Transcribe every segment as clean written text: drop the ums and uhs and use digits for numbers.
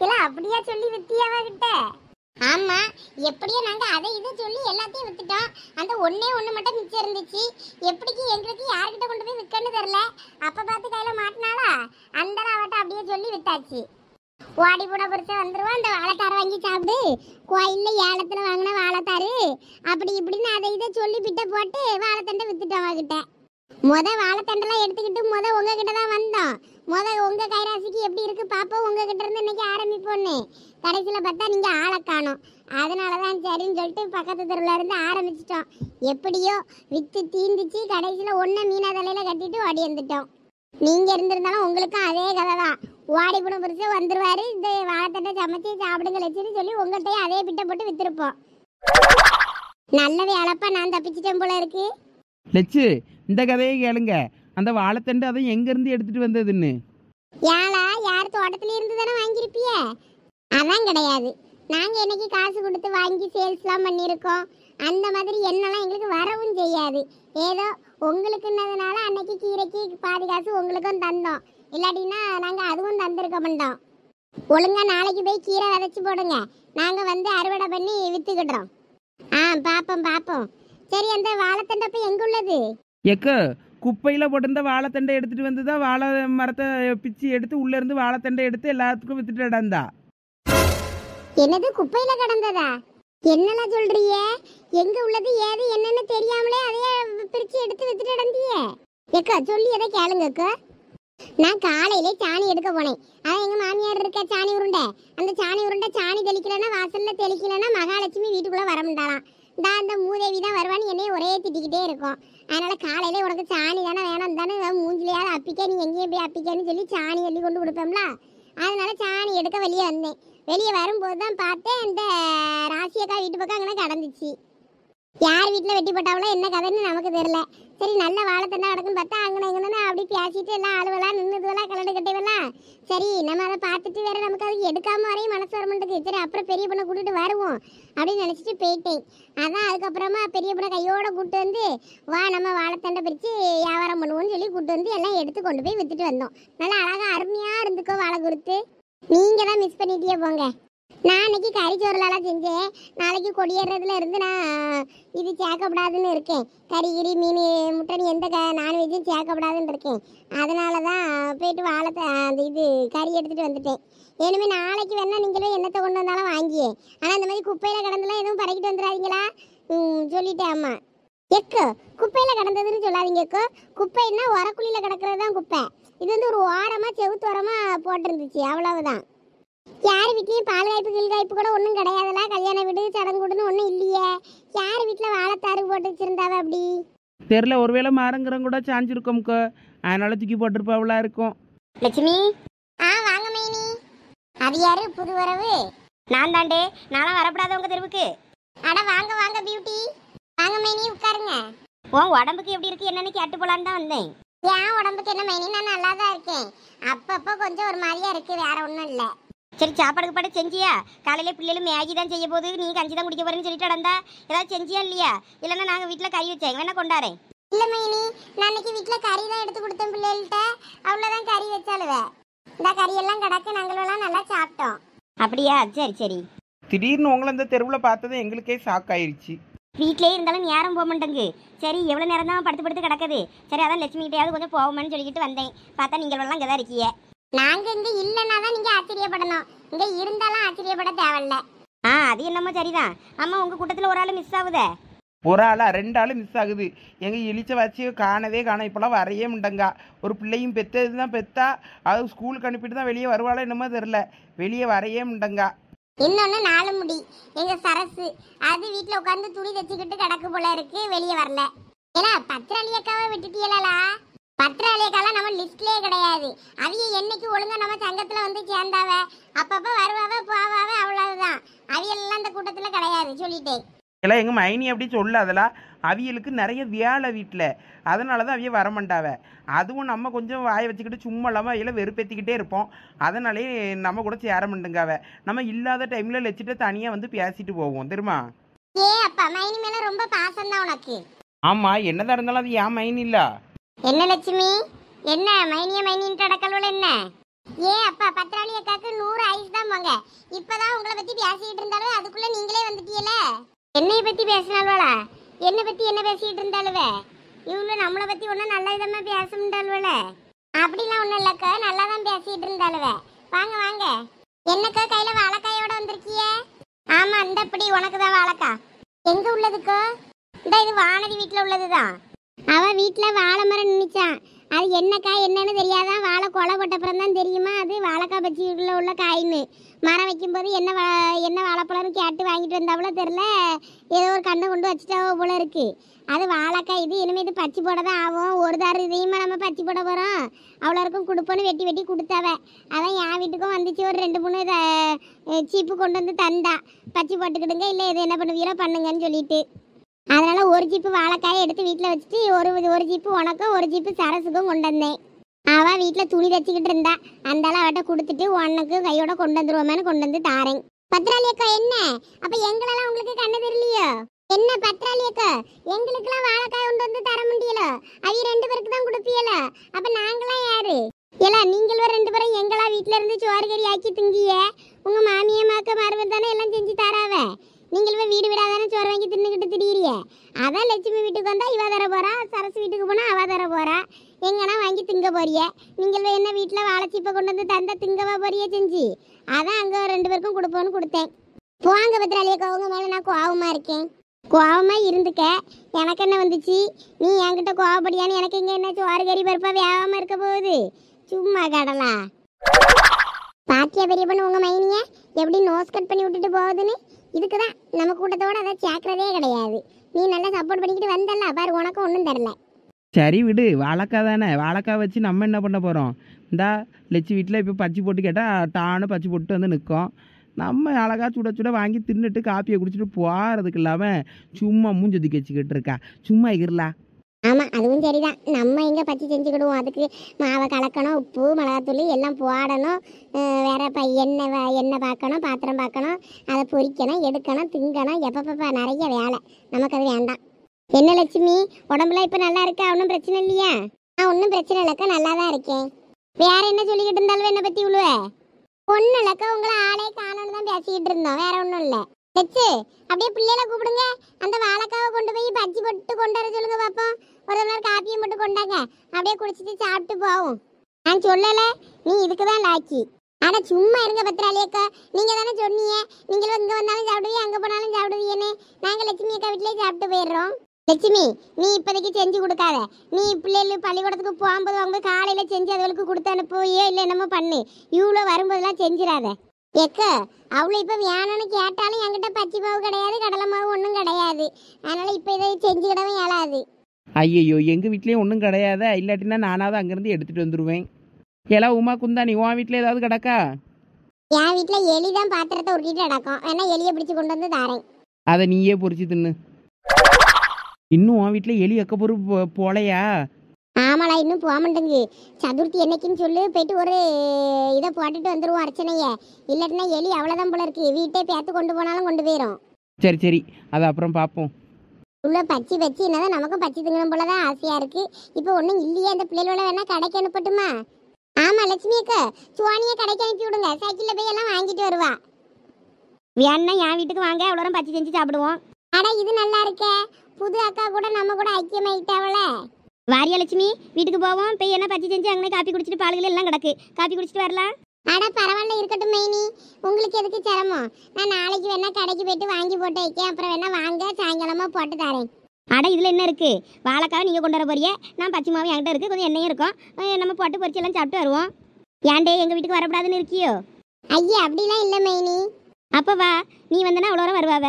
இல்ல அப்படியா சொல்லி வித்தியாவா கிட்ட? ஆமா, எப்படியோ நாங்க அதை இதை சொல்லி எல்லாத்தையும் வித்துட்டோம். அந்த ஒண்ணே ஒண்ணு மட்டும் மிச்சம் இருந்துச்சு. எப்படிக்கு எங்களுக்கு யார்கிட்ட கொண்டு போய் விற்கன்னு தெரியல. அப்ப பார்த்து கையில மாட்டினாளா, அந்த அவட்ட அப்படியே சொல்லி வித்தாச்சு. ஓடி போட பொறுத்த வந்துருவோம், அந்த வாழைத்தார வாங்கி சாப்பிடு, கோயில்ல ஏலத்துல வாங்கின வாழைத்தாரு அப்படி இப்படின்னு அதை இதை சொல்லி பிட்ட போட்டு வாழைத்தண்டை வித்துட்டோம் அவகிட்ட. வாழைத்தண்டெல்லாம் எடுத்துக்கிட்டு உங்ககிட்ட தான் வந்தோம். உங்க கைராசிக்கு எப்படி இருக்கு பாப்போம், உங்ககிட்ட இருந்து இன்னைக்கு ஆரம்பிப்போன்னு. கடைசியில பார்த்தா நீங்க ஆளை காணோம். அதனாலதான் சரின்னு சொல்லிட்டு பக்கத்து தெருவுல இருந்து ஆரம்பிச்சிட்டோம். எப்படியோ வித்து தீந்துச்சு. கடைசியில ஒன்ன மீனா தலையில கட்டிட்டு ஓடி வந்துட்டோம். நீங்க இருந்திருந்தாலும் உங்களுக்கும் அதே கதை தான். ஓடி போன புரிச்சு வந்துருவாரு, இந்த வாழைத்தண்டை சமைச்சு சாப்பிடுங்க லட்சுன்னு சொல்லி உங்கள்கிட்டயும் அதே பிட்ட போட்டு வித்துருப்போம். நல்ல வேலைப்பா, நான் தப்பிச்சிட்டேன் போல இருக்கு. லட்சு, இந்த கதையை கேளுங்க. அந்த வாழைத்தண்டு அதை எங்கேருந்து எடுத்துட்டு வந்ததுன்னு. யாரா யார் தோட்டத்துல இருந்து தானே வாங்கியிருப்பிய? அதான் கிடையாது. நாங்கள் என்னைக்கு காசு கொடுத்து வாங்கி சேல்ஸ்லாம் பண்ணியிருக்கோம். அந்த மாதிரி எண்ணெல்லாம் எங்களுக்கு வரவும் செய்யாது. ஏதோ உங்களுக்குன்னதுனால அன்னைக்கு கீரைக்கு பாதி காசு உங்களுக்கும் தந்தோம். இல்லாட்டினா நாங்கள் அதுவும் தந்திருக்க மாட்டோம். ஒழுங்கா நாளைக்கு போய் கீரை விதைச்சி போடுங்க, நாங்கள் வந்து அறுவடை பண்ணி விற்றுக்கிடுறோம். பார்ப்போம். சரி, அந்த வாழைத்தண்டப்ப எங்க உள்ளது? எக்க குப்பையில் போட்டிருந்த வாழைத்தண்டை எடுத்துட்டு வந்து தான் வாழை மரத்தை பிச்சு எடுத்து உள்ளேருந்து வாழைத்தண்டை எடுத்து எல்லாத்துக்கும் வித்துட்டு இடந்தா. என்னது, குப்பையில கிடந்ததா? என்னெல்லாம் சொல்றிய? எங்க உள்ளது ஏது என்னன்னு தெரியாமலே அதையே பிரிச்சு எடுத்து வித்துட்டு இடந்தியே. எக்கா சொல்லி எதை கேளுங்க. நான் காலையிலே சாணி எடுக்க போனேன். அதான் எங்க மாமியார் இருக்க சாணி உருண்டை. அந்த சாணி உருண்டை சாணி தெளிக்கலன்னா, வாசல்ல தெளிக்கலன்னா மகாலட்சுமி வீட்டுக்குள்ள வர முடியாலாம். அந்த மூதேவி தான் வருவான்னு என்னைய ஒரே திட்டிக்கிட்டே இருக்கும். அதனால காலையில உனக்கு சாணி தானே வேணும் தானே, மூஞ்சிலையாவது அப்பிக்க, நீ எங்கேயும் போய் அப்பிக்கன்னு சொல்லி சாணி அள்ளி கொண்டு கொடுப்போம்ல. அதனால சாணி எடுக்க வெளியே வந்தேன். வெளியே வரும்போது தான் பார்த்தேன், இந்த ராசியக்கா வீட்டு பக்கம் அங்கே கடந்துச்சு. யார் வீட்டில் வெட்டி போட்டாவளோ என்ன கதைன்னு நமக்கு தெரியல. சரி, நல்ல வாழைத்தண்டா கிடக்குன்னு பார்த்தா அங்கே எங்கன்னா அப்படி பேசிட்டு எல்லாம் அழுவலாம் நின்றுதுவெல்லாம் கலடு கட்டைவெல்லாம். சரி, நம்ம அதை பார்த்துட்டு வேற நமக்கு அதுக்கு எடுக்காம வரையும் மனசு வர மாட்டேங்குது. சரி, அப்புறம் பெரிய பொண்ணை கூட்டிட்டு வருவோம் அப்படின்னு நினச்சிட்டு போயிட்டேன். அதான் அதுக்கப்புறமா பெரிய பொண்ணை கையோட கூப்பிட்டு வந்து, வா நம்ம வாழைத்தண்டை பிரித்து வியாபாரம் பண்ணுவோம்னு சொல்லி கூப்பிட்டு வந்து எல்லாம் எடுத்து கொண்டு போய் வித்துட்டு வந்தோம். நல்லா அழகாக அருமையாக இருந்துக்கோ வாழை கொடுத்து. நீங்கள் தான் மிஸ் பண்ணிட்டே போங்க. நான் அன்னைக்கு கறிச்சோறுலாம் செஞ்சேன். நாளைக்கு கொடியேறதுல இருந்து நான் இது சேர்க்கப்படாதுன்னு இருக்கேன். கறி மீன் முட்டை எந்த நான்வெஜ்ஜும் சேர்க்கப்படாதுன்னு இருக்கேன். அதனால தான் போயிட்டு அந்த இது கறி எடுத்துகிட்டு வந்துட்டேன். இனிமேல் நாளைக்கு வேணா நீங்களும் என்னத்தை கொண்டு வந்தாலும் வாங்கியே. ஆனால் இந்த மாதிரி குப்பையில் கடந்தெல்லாம் எதுவும் பறக்கிட்டு வந்துடாதீங்களா? சொல்லிட்டேன் அம்மா. குப்பையில் கடந்ததுன்னு சொல்லாதீங்க. குப்பைன்னா உரக்குழியில் கிடக்கிறது தான் குப்பை. இது வந்து ஒரு ஓரமாக செவுத்தோரமாக போட்டிருந்துச்சு, அவ்வளவுதான். யார் வீட்லேயும் பால் காய்ப்பு கீழ் காய்ப்பு கூட ஒன்றும் கிடையாதுல. கல்யாண வீடு சடங்குடுன்னு ஒன்றும் இல்லையே. யார் வீட்டில் வாழைத்தாறு போட்டு வச்சிருந்தாவ அப்படி தெரில. ஒருவேளை மரங்கிறவங்க கூட சாஞ்சிருக்கோம்க்கோ, அதனால தூக்கி போட்டிருப்பாவளா இருக்கும். லட்சுமி, வாங்க மைனி. அது யாரு புது வரவு? நான் தாண்டே. நானும் வரப்படாத உங்க தெருவுக்கு. அட வாங்க வாங்க பியூட்டி, வாங்க மைனி உட்காருங்க. உன் உடம்புக்கு எப்படி இருக்கு என்னன்னு கேட்டு போலான்னு தான் வந்தேன். என் உடம்புக்கு என்ன மைனி, நான் நல்லா தான் இருக்கேன். அப்பப்போ கொஞ்சம் ஒரு மாதிரியா இருக்கு, வேற ஒன்றும் இல்லை. சரி, சாப்பாடுக்கு பாட்டு செஞ்சியா? காலையில பிள்ளைகளும் மேகி தான் செய்ய போகுது, நீ கஞ்சி தான் குடிக்க போறேன்னு சொல்லிட்டு நடந்தா. ஏதாவது செஞ்சியா இல்லையா? இல்லைன்னா நாங்கள் வீட்டில் கறி வச்சேன், வேணா கொண்டாரேன். இல்லை மைனி, நான் அன்னைக்கு வீட்டில் கறி தான் எடுத்து கொடுத்தேன் பிள்ளைகள்கிட்ட. அவ்வளோதான் கறி வச்சாலுவே. இந்த கறியெல்லாம் கிடக்கு, நாங்களெல்லாம் நல்லா சாப்பிட்டோம். அப்படியா? சரி சரி. திடீர்னு உங்களை இந்த தெருவில் பார்த்தது எங்களுக்கே ஷாக் ஆயிடுச்சு. வீட்டிலே இருந்தாலும் நேரம் போக மாட்டேங்கு. சரி, எவ்வளோ நேரம் தான் படுத்து கிடக்குது. சரி, அதான் லட்சுமி கிட்டையாவது கொஞ்சம் போவோம்னு சொல்லிக்கிட்டு வந்தேன். பார்த்தா நீங்கள் எல்லாம் இங்கே தான் இருக்கீங்க. நாங்கள் இங்கே இல்லைன்னா தான் நீங்கள் ஆச்சரியப்படணும். இங்கே இருந்தாலும் ஆச்சரியப்பட தேவையில்ல. அது என்னமோ சரிதான். ஆமாம், உங்கள் கூட்டத்தில் ஒரு ஆள் மிஸ் ஆகுதே. ஒரு ஆளா 2 ஆள் மிஸ் ஆகுது. எங்கள் இழிச்ச வச்சு காணவே காணோம். இப்போலாம் வரையே முண்டங்கா. ஒரு பிள்ளையும் பெற்றது தான் பெற்றா, அது ஸ்கூலுக்கு அனுப்பிட்டு தான் வெளியே வருவாளோ என்னமோ தெரில. வெளியே வரையே முண்டங்கா. இன்னொன்று 4 முடி எங்க சரசு, அது வீட்டில் உட்காந்து துணி தைச்சிக்கிட்டு கிடக்கு போல இருக்கு, வெளியே வரல. ஏன்னா பத்திராளியக்காவை விட்டுட்டீங்களா? பத்திராளியக்காலாம் நம்ம லிஸ்ட்லேயே கிடையாது. அவைய என்னைக்கு ஒழுங்கா நம்ம சங்கத்தில் வந்து சேர்ந்தாவ, அப்பப்போ வருவாவ போவாவ, அவ்வளவுதான். அவையெல்லாம் இந்த கூட்டத்தில் கிடையாது, சொல்லிட்டேன். எல்லாம் எங்கள் மைனி அப்படி சொல்லாதலாம். அவியலுக்கு நிறைய வேலை வீட்டில், அதனால தான் அவிய வரமாட்டாவ. அதுவும் நம்ம கொஞ்சம் வாயை வச்சுக்கிட்டு சும்மா இல்லாமல் அவையில் வெறுப்பேற்றிக்கிட்டே இருப்போம். அதனாலே நம்ம கூட சேர மாட்டேங்காவ. நம்ம இல்லாத டைமில் லட்சிட்டு தனியாக வந்து பேசிட்டு போவோம் தெரியுமா? அப்பா மைனி மேலே ரொம்ப பாசம் தான் உனக்கு. ஆமாம், என்னதான் இருந்தாலும் அது ஏன் மைனி இல்லை. என்ன லட்சுமி, என்ன மைனிய மைனின்ட்டு அடக்கல்வல என்ன? ஏ அப்பா பத்திராளி அக்காக்கு 100 ஐஸ் தான் போங்க. இப்பதான் உங்களை பத்தி பேசிட்டு இருந்தாலும் அதுக்குள்ள நீங்களே வந்துட்டீல. என்னைய பத்தி பேசினால்வளா? என்ன பத்தி என்ன பேசிட்டு இருந்தாலுவே? இவங்க நம்மளை பத்தி ஒன்னும் நல்ல விதமா பேசமுண்டாள்வல. அப்படிலாம் ஒண்ணும் இல்லக்கா, நல்லா தான் பேசிட்டு இருந்தாலுவே. வாங்க வாங்க. என்னக்கா கையில வாழைக்காயோட வந்திருக்கிய? ஆமா அந்த அப்படி உனக்கு தான் வாழைக்கா. எங்க உள்ளதுக்கோ? இந்த இது வானதி வீட்டுல உள்ளதுதான். அவ வீட்டுல வாழை மரம் நின்னுச்சான். அது என்ன காய் என்னன்னு தெரியாதான். வாழை கொலை போட்டப்புறம் தான் தெரியுமா அது வாழைக்காய் பச்சிக்குள்ள உள்ள காயின்னு. மரம் வைக்கும்போது என்ன வாழைப்பழம்னு கேட்டு வாங்கிட்டு வந்தாவளோ தெரில. ஏதோ ஒரு கண்ணை கொண்டு வச்சுட்டாவோ போல இருக்கு. அது வாழைக்காய் இது. இனிமேல் இது பச்சி போட தான் ஆகும். ஒரு தாரு இதையுமா நம்ம பச்சி போட போகிறோம். அவ்வளோ இருக்கும் கொடுப்போன்னு வெட்டி வெட்டி கொடுத்தாவ. அதான் என் வீட்டுக்கும் வந்துச்சு. ஒரு 2 3 சீப்பு கொண்டு வந்து தந்தா. பச்சி போட்டுக்கிடுங்க, இல்லை எது என்ன பண்ணுவீங்களோ பண்ணுங்கன்னு சொல்லிட்டு. அதனால ஒரு ஜீப்பு வாழைக்காயை எடுத்து வீட்டில் வச்சுட்டு ஒரு ஜீப்பு உனக்கும் ஒரு ஜீப்பு சரசுக்கும் கொண்டு வந்தேன். அவள் வீட்டில் துணி தச்சுக்கிட்டு இருந்தா. அந்தால அவட்ட கொடுத்துட்டு உனக்கு கையோட கொண்டு வந்துருவோமேனு கொண்டு வந்து தாரேன். பத்திராளி அக்கா என்ன அப்ப எங்களெல்லாம் உங்களுக்கு கண்ணு தெரியலையோ? என்ன பத்திராளி அக்கா, எங்களுக்கெல்லாம் வாழைக்காய் கொண்டு வந்து தர முடியல. அவங்க 2 பேருக்கு தான் கொடுப்பீல. அப்ப நாங்களாம் யாரு? ஏலா நீங்கள் 2 பேரும் எங்களா வீட்டுல இருந்து சோறு கறி ஆக்கி திங்கிய. உங்க மாமியம்மாக்க மருமக தானே எல்லாம் செஞ்சு தராவ. நீங்கள் வீடு வீடாதானே சோறு வாங்கி தின்னுக்கிட்டு திரியிறிய. அதான் லட்சுமி வீட்டுக்கு வந்தா இவ தர போறா, சரசு வீட்டுக்கு போனா அவ தர போறா. எங்கன்னா வாங்கி திங்க போறிய. நீங்கள் என்ன வீட்டுல வாழைச்சீப்பை கொண்டு வந்து தந்தா திங்கவா போறிய செஞ்சு. அதான் அங்க 2 பேருக்கும் கொடுப்போன்னு கொடுத்தேன். போங்க பத்திராளியக்கா, உங்க மேல நான் கோவமா இருக்கேன். கோவமா இருந்துக்க, எனக்கு என்ன வந்துச்சு? நீ என்கிட்ட கோவப்படியான்னு எனக்கு இங்க என்ன சோறு கறி பருப்பா வேகாம இருக்க போகுது? சும்மா கடலா பாத்தியா பெரிய பொண்ணு உங்க மைனிய எப்படி நோஸ் கட் பண்ணி விட்டுட்டு போகுதுன்னு. இதுக்குதான் நம்ம கூட்டத்தோட அதை சேர்க்கறதே கிடையாது. நீ நல்லா சப்போர்ட் பண்ணிக்கிட்டு வந்தல்ல பாரு, உனக்கும் ஒன்றும் தரல. சரி விடு, வாழைக்காய் தானே, வாழைக்காய் வச்சு நம்ம என்ன பண்ண போகிறோம்? இந்தா லட்சு வீட்டில் இப்போ பச்சி போட்டு கேட்டால் டான்னு பச்சி போட்டு வந்து நிற்கும். நம்ம அழகா சுட சுட வாங்கி தின்னுட்டு காப்பியை குடிச்சிட்டு போகிறதுக்கு இல்லாமல் சும்மா மூஞ்சதுக்கி வச்சுக்கிட்டு இருக்கா. சும்மா இருலா. ஆமா அதுவும் சரிதான். நம்ம எங்க பச்சி செஞ்சுக்கிடுவோம். அதுக்கு மாவை கலக்கணும், உப்பு மிளகாத்தூள் எல்லாம் போடணும். வேற எண்ணெய் பார்க்கணும், பாத்திரம் பார்க்கணும், அதை பொரிக்கணும், எடுக்கணும், திங்கணும். எப்பப்பா நிறைய வேலை. நமக்கு அது வேண்டாம். என்ன லட்சுமி, உடம்புல இப்ப நல்லா இருக்கா? ஒன்றும் பிரச்சனை இல்லையா? நான் ஒன்றும் பிரச்சனை இல்லக்கா, நல்லா தான் இருக்கேன். வேற என்ன சொல்லிக்கிட்டு இருந்தாலும் என்னை பத்தி உழுவ? ஒன்றும் இல்லக்கா, உங்களை ஆளே காணோன்னு தான் பேசிக்கிட்டு இருந்தோம். வேற ஒன்றும் இல்லை. லட்சு அப்படியே பிள்ளைகளை கூப்பிடுங்க. அந்த வாழைக்காவை கொண்டு போய் பஜ்ஜி போட்டு கொண்டு வர சொல்லுங்க பார்ப்போம். ஒரு நாள் காப்பியும் போட்டு கொண்டாங்க. அப்படியே குடிச்சிட்டு சாப்பிட்டு போவோம். நான் சொல்லல, நீ இதுக்கு தான் லாக்கி. ஆனா சும்மா இருங்க பத்திராளியக்கா, நீங்க தானே சொன்னீங்க நீங்களும் இங்க வந்தாலும் சாப்பிடுவீங்க அங்க போனாலும் சாப்பிடுவீங்கன்னு. நாங்க லட்சுமி அக்கா வீட்டிலேயே சாப்பிட்டு போயிடுறோம். லட்சுமி நீ இப்போதைக்கு செஞ்சு கொடுக்காத. நீ பிள்ளைகள் பள்ளிக்கூடத்துக்கு போகும்போது அவங்க காலையில செஞ்சு அதுகளுக்கு கொடுத்து அனுப்புவியோ இல்லை என்னமோ பண்ணு. இவ்வளோ வரும்போதெல்லாம் செஞ்சிடாத. எக்க அவ்வளோ இப்போ வேணும்னு கேட்டாலும் என்கிட்ட பச்சை மாவு கிடையாது, கடலை மாவு ஒன்றும் கிடையாது. அதனால இப்போ இதை செஞ்சுக்கிடவும் இயலாது. ஐயையோ, எங்கள் வீட்லேயும் ஒன்றும் கிடையாதா? இல்லாட்டினா நானாவது அங்கேருந்து எடுத்துகிட்டு வந்துடுவேன். எல்லாம் உமா குந்தாணி, உன் வீட்டில் ஏதாவது கிடக்கா? என் வீட்டில் எலி தான் பாத்திரத்தை உருட்டிட்டு கிடக்கும். வேணா எலியை பிடிச்சி கொண்டு வந்து தாரேன். அதை நீயே பொறிச்சு தின்னு. இன்னும் உன் வீட்டில் எலி எக்க பொறு போலையா? ஆமாடா, இன்னும் போக மாட்டேங்கு. சதுர்த்தி என்னைக்குன்னு சொல்லு, போயிட்டு ஒரு இதை போட்டுட்டு வந்துடுவோம் அர்ச்சனையை. இல்லாட்டினா எலி அவ்வளோதான் போல இருக்கு. வீட்டை பேத்து கொண்டு போனாலும் கொண்டு போயிடும். சரி சரி, அதை அப்புறம் பார்ப்போம். உள்ள பச்சி என்னதான் நமக்கும் பச்சி திங்கணும் போலதான் ஆசையா இருக்கு. இப்போ ஒன்றும் இல்லையே. அந்த பிள்ளைகளோட வேணா கடைக்கு அனுப்பட்டுமா? ஆமா லட்சுமி அக்கா, சுவானியை கடைக்கு அனுப்பி விடுங்க. சைக்கிளில் போய் எல்லாம் வாங்கிட்டு வருவா. வேணா என் வீட்டுக்கு வாங்க, அவ்வளோ பச்சி செஞ்சு சாப்பிடுவோம். அட இது நல்லா இருக்கே, புது அக்கா கூட நம்ம கூட ஐக்கியமாயிட்டாவல. வாரியா லட்சுமி, வீட்டுக்கு போவோம். போய் என்ன பச்சி செஞ்சு அங்கே காப்பி குடிச்சிட்டு பால்கள் எல்லாம் கிடக்கு, காப்பி குடிச்சிட்டு வரலாம். அட பரவாயில்ல, இருக்கட்டும் மைனி. உங்களுக்கு எதுக்கு சிரமம்? நான் நாளைக்கு வேணா கடைக்கு போயிட்டு வாங்கி போட்டு வைக்கேன். அப்புறம் வேணா வாங்க, சாயங்காலமா போட்டு தரேன். அட இதில் என்ன இருக்கு? வாழைக்காவை நீங்கள் கொண்டு வர போறியே, நான் பச்சை மாவு என்கிட்ட இருக்குது, கொஞ்சம் எண்ணெயும் இருக்கும். நம்ம போட்டு பொரிச்சு எல்லாம் சாப்பிட்டு வருவோம். ஏன்டே எங்கள் வீட்டுக்கு வரக்கூடாதுன்னு இருக்கியோ? ஐயா அப்படிலாம் இல்லை மைனி. அப்போ வா, நீ வந்தனா அவ்வளோ வருவாவ.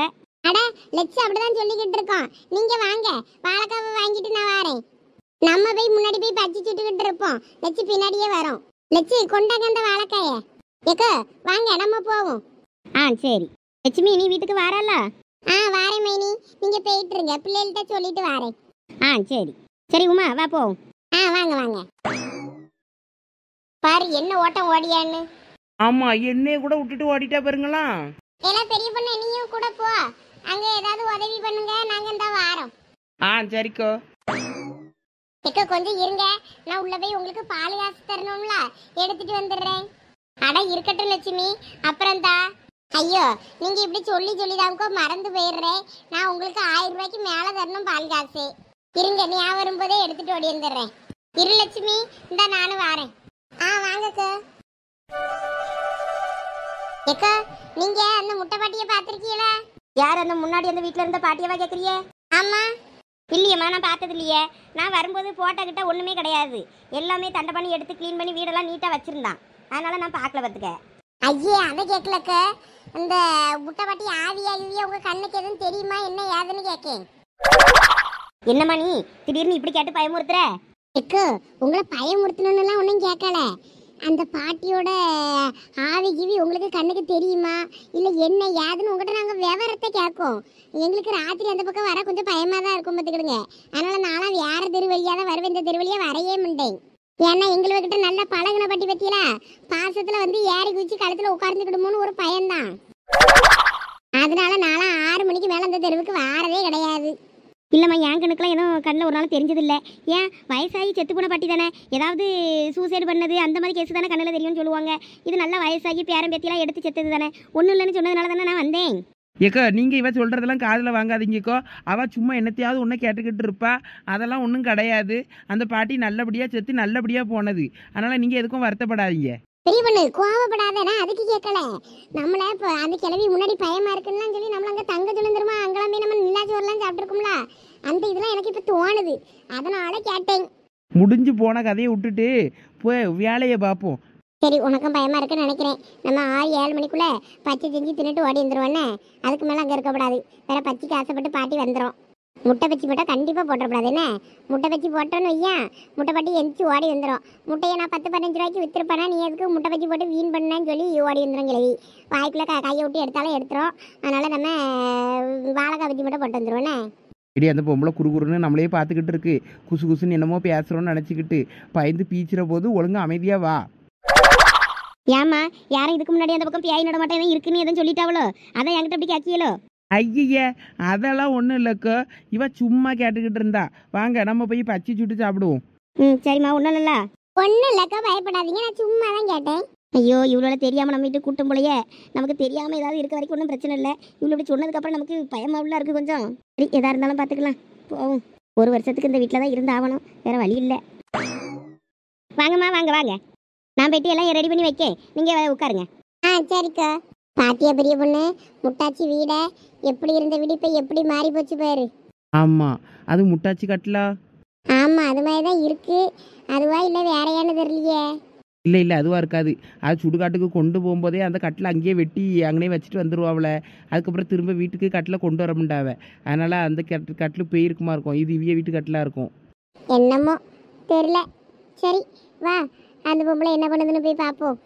அட லட்சம் அப்படிதான் சொல்லிக்கிட்டு இருக்கோம். நீங்கள் வாங்க, வாழைக்காவை வாங்கிட்டு நான் வரேன். நம்ம போய் முன்னாடி போய் பச்சி சுட்டுக்கிட்டு இருப்போம். லட்சு பின்னாடியே வரோம். லட்சு கொண்டாங்க அந்த வாழைக்காய. ஏக்கா வாங்க நம்ம போவோம். சரி லட்சுமி, நீ வீட்டுக்கு வரல? வாரேன் மைனி, நீங்க போயிட்டு இருங்க. பிள்ளைகள்கிட்ட சொல்லிட்டு வரேன். சரி சரி உமா, வா போவோம். வாங்க வாங்க. பாரு என்ன ஓட்டம் ஓடியான்னு. ஆமா, என்னைய கூட விட்டுட்டு ஓடிட்டா பாருங்களா. எல்லாம் பெரிய பொண்ணு, நீயும் கூட போ. அங்க ஏதாவது உதவி பண்ணுங்க, நாங்க இந்த வாரோம். சரிக்கோ. எக்க கொஞ்சம் இருங்க, நான் உள்ள போய் உங்களுக்கு பால் காசு தரணும்ல, எடுத்துட்டு வந்துடுறேன். அட இருக்கட்டும் லட்சுமி, அப்புறம் ஐயோ நீங்க இப்படி சொல்லி சொல்லிதாங்கோ மறந்து போயிடுறேன். நான் உங்களுக்கு 1000 ரூபாய்க்கு மேல தரணும் பால் காசு. இருங்க, நீ வரும்போதே எடுத்துட்டு ஓடி வந்துடுறேன். இரு லட்சுமி, இந்த நானும் வாரேன். வாங்கக்கா. ஏக்கா, நீங்க அந்த முட்டை பாட்டியை பார்த்திருக்கீங்களா? யார் அந்த முன்னாடி அந்த வீட்ல இருந்த பாட்டியவா கேக்குறீங்க? ஆமா. இல்லையம்மா, நான் பார்த்தது இல்லையே. நான் வரும்போது போட்டோ கிட்ட ஒண்ணுமே கிடையாது. எல்லாமே தண்டை பண்ணி எடுத்து க்ளீன் பண்ணி வீடெல்லாம் நீட்டா வச்சிருந்தான். அதனால நான் பார்க்கல பார்த்துக்க. ஐயே, அதை கேட்கலக்க. இந்த முட்டை பாட்டி ஆவியா உங்க கண்ணுக்கு எதுவும் தெரியுமா என்ன ஏதுன்னு கேட்கேன். என்னம்மா நீ திடீர்னு இப்படி கேட்டு பயமுறுத்துற? எக்கு, உங்களை பயமுறுத்தணும்னுலாம் ஒன்றும் கேட்கல. அந்த பாட்டியோட ஆவி கிவி உங்களுக்கு கண்ணுக்கு தெரியுமா இல்லை என்ன ஏதுன்னு உங்கள்கிட்ட நாங்கள் விவரத்தை கேட்கோம். எங்களுக்கு ராத்திரி அந்த பக்கம் வர கொஞ்சம் பயமாக தான் இருக்கும் பார்த்துக்கிடுங்க. அதனால் நானும் வேறு தெரு வழியாக தான் வருவேன், இந்த தெரு வழியாக வரையே மாட்டேன். ஏன்னா எங்கள்கிட்ட நல்லா பழகின பட்டி பற்றியில பாசத்தில் வந்து ஏறி குதிச்சு கழுத்தில் உட்கார்ந்துக்கிடுமோன்னு ஒரு பயம்தான். அதனால நானும் 6 மணிக்கு மேலே அந்த தெருவுக்கு வாரதே கிடையாது. இல்லைம்மா, என் கணக்கெலாம் எதுவும் கண்ணில் ஒரு நாள் தெரிஞ்சதில்லை. ஏன், வயசாகி செத்து போன பாட்டி தானே, ஏதாவது சூசைடு பண்ணது அந்த மாதிரி கேஸ் தானே கண்ணில் தெரியும்னு சொல்லுவாங்க. இது நல்லா வயசாகி பேரம் பேத்தியெல்லாம் எடுத்து செத்தது தானே, ஒன்றும் இல்லைன்னு சொன்னதுனால தானே நான் வந்தேன். ஏக்கா நீங்கள் இவ சொல்கிறதெல்லாம் காதில் வாங்காதீங்கக்கோ. அவள் சும்மா என்னத்தையாவது ஒன்று கேட்டுக்கிட்டு இருப்பா. அதெல்லாம் ஒன்றும் கிடையாது. அந்த பாட்டி நல்லபடியாக செத்து நல்லபடியாக போனது. அதனால் நீங்கள் எதுக்கும் வருத்தப்படாதீங்க. பெரிய பொண்ணு கோவப்படாதேனா, அதுக்கு கேட்கல. நம்மள இப்போ அந்த கிளவி முன்னாடி பயமா இருக்குன்னு சொல்லி நம்மள அங்கே தங்க சுழந்துருமா, அங்கெல்லாம் போய் நம்ம நிலாச்சோரெல்லாம் சாப்பிட்ருக்கோம்ல, அந்த இதெல்லாம் எனக்கு இப்போ தோணுது. அதனால கேட்டேன். முடிஞ்சு போன கதையை விட்டுட்டு போய் வேலையை பார்ப்போம். சரி, உனக்கும் பயமா இருக்குன்னு நினைக்கிறேன். நம்ம 6-7 மணிக்குள்ள பச்சை செஞ்சு தின்னுட்டு ஓடி வந்துருவோன்னே. அதுக்கு மேலே அங்கே இருக்கக்கூடாது. வேற பச்சைக்கு ஆசைப்பட்டு பாட்டி வந்துடும். முட்டை பச்சி போட்டால் கண்டிப்பாக போட்டுறக்கூடாது. என்ன, முட்டை பச்சி போட்டோன்னு வையா, முட்டை பாட்டி எந்திரிச்சு ஓடி வந்துடும். முட்டையை நான் 10-15 ரூபாய்க்கு விற்றுருப்பேனா, நீ எதுக்கு முட்டை பச்சி போட்டு வீண் பண்ணேன்னு சொல்லி ஓடி வந்துடும் கிழவி. வாய்க்குள்ளே கையை விட்டு எடுத்தாலும் எடுத்துரும். அதனால் நம்ம வாழைக்காய் பச்சி மட்டும் போட்டு வந்துடுவோண்ணே. இடி அந்த பொம்பளை குறுகுறுன்னு நம்மளே பார்த்துக்கிட்டு இருக்கு. குசு குசுன்னு என்னமோ பேசுகிறோன்னு நினச்சிக்கிட்டு பயந்து பீச்சிற போது ஒழுங்கு அமைதியாக வா. ஏமா, யாரும் இதுக்கு முன்னாடி அந்த பக்கம் பியாய் நட மாட்டேன் இருக்குன்னு எதுவும் சொல்லிட்டாவளோ, அதான் என்கிட்ட அப்படி கேட்கியலோ? ஐய, அதெல்லாம் ஒன்றும் இல்லைக்கோ. இவ சும்மா கேட்டுக்கிட்டு இருந்தா. வாங்க நம்ம போய் பச்சி சுட்டு சாப்பிடுவோம். சரிம்மா, ஒன்றும் இல்லைல்ல. ஒன்றும் இல்லைக்கா, பயப்படாதீங்க, நான் சும்மா தான் கேட்டேன். ஐயோ, இவ்வளோ தெரியாமல் நம்ம வீட்டு கூட்டம் போலையே. நமக்கு தெரியாமல் ஏதாவது இருக்க வரைக்கும் ஒன்றும் பிரச்சனை இல்லை. இவ்வளோ இப்படி சொன்னதுக்கப்புறம் நமக்கு பயமாவுல இருக்குது கொஞ்சம். சரி, எதாக இருந்தாலும் பார்த்துக்கலாம், போவோம். 1 வருஷத்துக்கு இந்த வீட்டில் தான் இருந்து ஆகணும், வேறு வழி இல்லை. வாங்கம்மா, வாங்க வாங்க. நான் போயிட்டு எல்லாம் ரெடி பண்ணி வைக்கேன், நீங்கள் உட்காருங்க. சரிக்கா. பாத்தியா பெரிய பொண்ணு, முட்டாச்சி வீட எப்படி இருந்த வீடு இப்போ எப்படி மாறி போச்சு பாரு. ஆமாம், அது முட்டாச்சி கட்டலா? ஆமாம், அது மாதிரி தான் இருக்கு. அதுவா இல்லை வேறையானு தெரியலையே. இல்லை இல்லை, அதுவாக இருக்காது. அது சுடுகாட்டுக்கு கொண்டு போகும்போதே அந்த கட்டில் அங்கேயே வெட்டி அங்கேயே வச்சுட்டு வந்துடுவாவில். அதுக்கப்புறம் திரும்ப வீட்டுக்கு கட்டில் கொண்டு வர முடியாவ. அதனால் அந்த கட்டில் போயிருக்குமா இருக்கும். இது இவ்விய வீட்டு கட்டிலாக இருக்கும். என்னமோ தெரியல. சரி வா, அந்த பொம்பளை என்ன பண்ணுதுன்னு போய் பார்ப்போம்.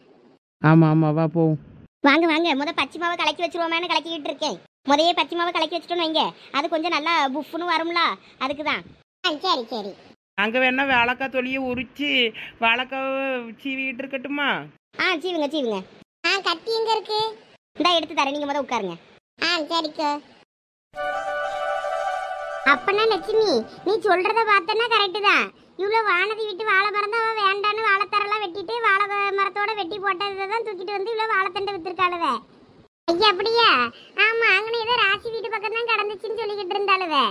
ஆமாம் ஆமாம், வா போவோம். வாங்க வாங்க, பச்சை மாவை கலக்கி வச்சிருவோமேனு கலக்கிட்டு இருக்கேன். முதையே பச்சை மாவை கலக்கி வச்சுட்டோன்னு வைங்க, அது கொஞ்சம் நல்லா புஃப்னு வரும்ல, அதுக்கு தான். சரி சரி. அங்கே வேணா வாழைக்காய் தொலியை உரிச்சு வாழைக்காய் சீவிட்டு இருக்கட்டுமா? சீவுங்க சீவுங்க. கத்தி எங்க இருக்கு? இந்தா எடுத்து தரேன், நீங்க முத உட்காருங்க. சரிக்கா. அப்பனா லட்சுமி, நீ சொல்றத பார்த்தனா கரெக்டு தான். இவ்வளோ வானதி விட்டு வாழை மரம் தான் வேண்டான்னு வாழைத்தரெல்லாம் வெட்டிட்டு வாழை மரத்தோட வெட்டி போட்டதை தான் தூக்கிட்டு வந்து இவ்வளோ வாழைத்தண்டை வித்துருக்காளுவே. ஐயா அப்படியா? ஆமா, அங்கே ஏதோ ராசி வீட்டு பக்கம் தான் கிடந்துச்சுன்னு சொல்லிக்கிட்டு இருந்தாளுவே.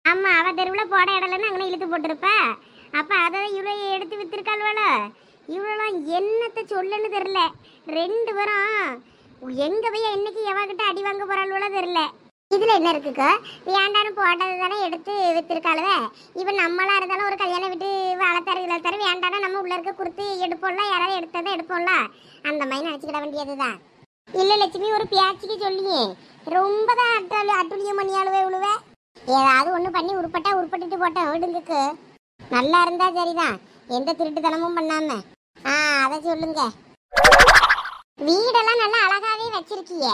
ஆமா, அவ தெருவில் போட இடலன்னு அங்கே இழுத்து போட்டிருப்பா. அப்போ அதை இவ்வளோ எடுத்து வித்துருக்காள்வாள. இவ்வளோ என்னத்தை சொல்லுன்னு தெரில. 2 பேரும் எங்கே போய் என்னைக்கு எவகிட்ட அடி வாங்க போகிறாள்வளோ தெரில. இதில் என்ன இருக்குக்கா? வேண்டான்னு போட்டது தானே எடுத்து வித்துருக்காளுவே. இப்போ நம்மளா இருந்தாலும் ஒரு கல்யாணம் விட்டு வாழைத்தர இழத்தர வேண்டானா நம்ம உள்ள இருக்க கொடுத்து எடுப்போம்ல, யாராவது எடுத்ததை எடுப்போம்ல, அந்த மாதிரி நினச்சிக்கிட வேண்டியது தான். இல்லை லட்சுமி, ஒரு பேச்சுக்கு சொல்லியே ரொம்ப தான் அட்டுழியம் பண்ணியாளுவே உழுவே. ஏதாவது ஒன்று பண்ணி உருப்பட்டுட்டு போட்டேன் விடுங்கக்கு. நல்லா இருந்தா சரிதான், எந்த திருட்டுத்தனமும் பண்ணாம. அதை சொல்லுங்க. வீடெல்லாம் நல்லா அழகாவே வச்சிருக்கீங்க.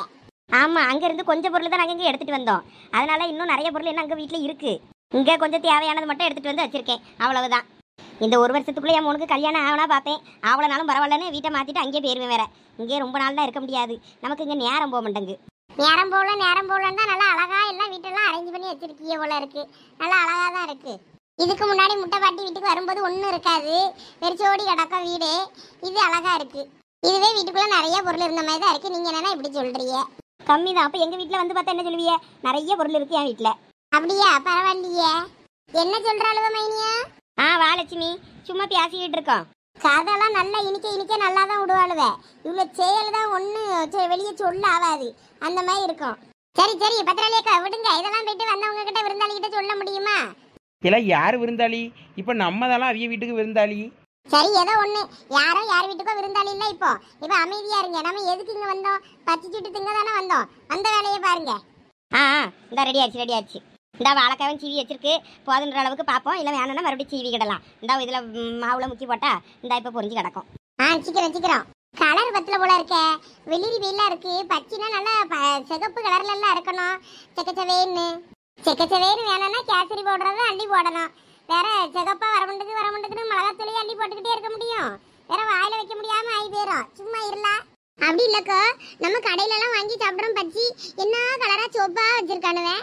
ஆமாம், அங்கேருந்து கொஞ்சம் பொருள் தான் நாங்கள் இங்கே எடுத்துகிட்டு வந்தோம். அதனால இன்னும் நிறைய பொருள் என்ன அங்கே வீட்டில் இருக்குது. இங்கே கொஞ்சம் தேவையானது மட்டும் எடுத்துகிட்டு வந்து வச்சுருக்கேன், அவ்வளவுதான். இந்த 1 வருஷத்துக்குள்ளே என் பொண்ணுக்கு கல்யாணம் ஆகனா பார்ப்பேன். அவ்வளோ நாளும் பரவாயில்லன்னு வீட்டை மாற்றிட்டு அங்கேயே போயிருவேன். வேற இங்கே ரொம்ப நாள் தான் இருக்க முடியாது, நமக்கு இங்கே நேரம் போக மாட்டேங்கு. நேரம் போகலன்னு தான் நல்லா அழகாக எல்லாம் வீட்டெல்லாம் அரேஞ்ச் பண்ணி வச்சுருக்கீங்க போல இருக்குது. நல்லா அழகாக தான் இருக்குது. இதுக்கு முன்னாடி முட்டை பாட்டி வீட்டுக்கு வரும்போது ஒன்றும் இருக்காது, வெறிச்சோடி கிடக்கும் வீடு. இது அழகா இருக்கு. இதுவே வீட்டுக்குள்ள நிறைய பொருள் இருந்த மாதிரி தான் இருக்கு. நீங்க என்னன்னா இப்படி சொல்றீங்க? கம்மி தான். அப்போ எங்கள் வீட்டில் வந்து பார்த்தா என்ன சொல்லுவீங்க? நிறைய பொருள் இருக்கு என் வீட்டில். அப்படியா? பரவாயில்லையே. என்ன சொல்ற அளவு மைனியா? வா லட்சுமி, சும்மா பேசிக்கிட்டு இருக்கோம். கதெல்லாம் நல்லா இனிக்க நல்லா தான் விடுவாளுவே. இவ்வளோ செயல் தான் ஒன்று வெளியே சொல்ல ஆகாது, அந்த மாதிரி இருக்கும். சரி சரி பத்திராளியக்கா விடுங்க. இதெல்லாம் போயிட்டு வந்தவங்க கிட்ட விருந்தாளிகிட்ட சொல்ல முடியுமா? இல்லை யார் விருந்தாளி? இப்போ நம்ம தான் அவிய வீட்டுக்கு விருந்தாளி. சரி ஏதோ ஒண்ணு, யாரோ யார் வீட்டுக்கோ விருந்தாளி இல்ல. இப்போ அமைதியா இருங்க. நம்ம எதுக்கு இங்க வந்தோம்? பச்சிச்சுட்டு திங்க தானே வந்தோம். அந்த வேலையை பாருங்க. இந்த ரெடி ஆச்சு. இந்த வாழைக்காவும் சீவி வச்சிருக்கு, போதுன்ற அளவுக்கு பார்ப்போம். இல்லை வேணும்னா மறுபடியும் சீவி கிடலாம். இந்த இதில் மாவுல முக்கி போட்டா இந்த இப்போ பொரிஞ்சு கிடக்கும். சீக்கிரம். கலர் பத்துல போல இருக்க. வெளிரி வெயிலா இருக்கு. பச்சினா நல்லா சிகப்பு கலர்ல எல்லாம் இருக்கணும். செக்கச்சவேன்னு வேணும்னா கேசரி பவுடர் தான் அள்ளி போடணும். வேற சிகப்பா வரமுண்டுக்குன்னு மிளகாத்தூளையும் அள்ளி போட்டுக்கிட்டே இருக்க முடியும்? வேற வாயில வைக்க முடியாம ஆகி போயிடும். சும்மா இருலாம். அப்படி இல்லக்கா, நம்ம கடையில எல்லாம் வாங்கி சாப்பிடுறோம். பச்சி என்ன கலரா சோப்பா வச்சிருக்கானுவே.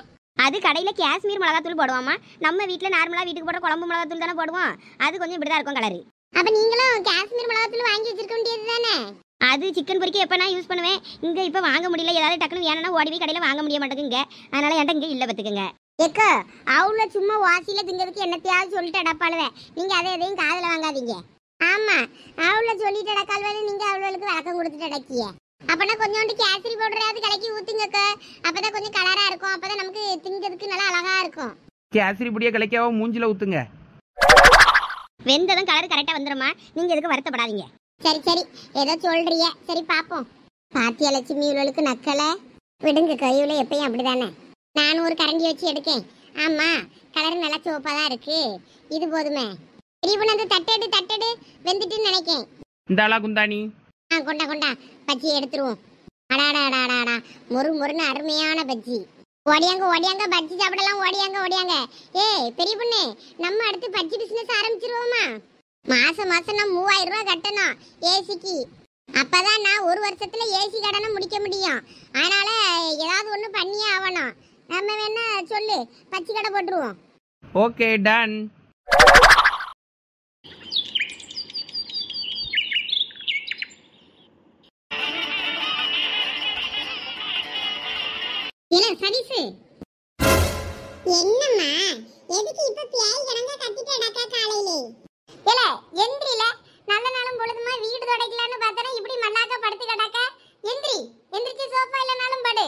அது கடையில் காஷ்மீர் மிளகாத்தூள் போடுவாமா. நம்ம வீட்டில் நார்மலாக வீட்டுக்கு போடுற குழம்பு மிளகாத்தூள் தானே போடுவோம். அது கொஞ்சம் இப்படி தான் இருக்கும் கலரு. அப்ப நீங்களும் காஷ்மீர் மிளகாத்தூள் வாங்கி வச்சிருக்க வேண்டியது தானே? அது சிக்கன் பொரிக்க எப்போ நான் யூஸ் பண்ணுவேன். இங்கே இப்போ வாங்க முடியல. ஏதாவது டக்குன்னு வேணும்னா ஓடி போய் கடையில் வாங்க முடிய மாட்டேங்குங்க. அதனால என்கிட்ட இங்கே இல்லை பார்த்துக்குங்க. ஏக்கா அவள சும்மா வாசியில திங்கிறதுக்கு என்னத்தையாவது சொல்லிட்டு அடப்பாளுவே. நீங்க அதை எதையும் காதுல வாங்காதீங்க. ஆமா, அவள சொல்லிட்டு அடக்கால்வேன்னு நீங்க அவளுக்கு விளக்கம் கொடுத்துட்டு அடக்கிய. அப்பனா கொஞ்சோண்டு கேசரி பவுடராவது கலக்கி ஊத்துங்கக்கா. அப்பதான் கொஞ்சம் கலரா இருக்கும். அப்பதான் நமக்கு திங்கிறதுக்கு நல்லா அழகா இருக்கும். கேசரி பொடியை கலைக்காவோ மூஞ்சில ஊற்றுங்க. வெந்ததும் கலர் கரெக்டாக வந்துடுமா. நீங்கள் எதுக்கு வருத்தப்படாதீங்க. சரி ஏதோ சொல்றிய. சரி பாப்போம். பாத்தியா லட்சுமி இவளுக்கு நக்கலை விடுங்கக்கா. இவளு எப்பயும் அப்படிதானே. நானும் ஒரு கரண்டி வச்சு எடுக்கேன். ஆமா, கலர் நல்லா சோப்பா தான் இருக்கு. இது போதுமே. அந்த தட்டெடு வெந்துட்டுன்னு நினைக்கேன். இந்த ஆளா குந்தாணி? கொண்டா பஜ்ஜி எடுத்துருவோம். அடாடாடாடாடா, மொறுன்னு அருமையான பஜ்ஜி. ஓடியாங்க பஜ்ஜி சாப்பிடலாம். ஓடியாங்க. ஏய் பெரிய பொண்ணு, நம்ம அடுத்து பஜ்ஜி பிசினஸ் ஆரம்பிச்சிருவோமா? மாசம் நான் 3000 ரூபாய் கட்டணும் ஏசிக்கு. அப்பதான் நான் ஒரு வருஷத்துல ஏசி கடனை முடிக்க முடியும். அதனால ஏதாவது ஒண்ணு பண்ணியே ஆகணும். நம்ம வேணா சொல்லு, பச்சை கடை போட்டுருவோம். Okay done. சதீஷ், என்னம்மா எதுக்கு இப்ப பேய் கணங்க கத்திட்டு அடக்கா காலையிலே? இல்ல எந்திரில, நல்ல நாளும் பொழுதுமா வீடு துடைக்கலான்னு பார்த்தா இப்படி மண்ணாக்க படுத்து கிடக்க. எந்திரிச்சு சோஃபா இல்லனாலும் படு.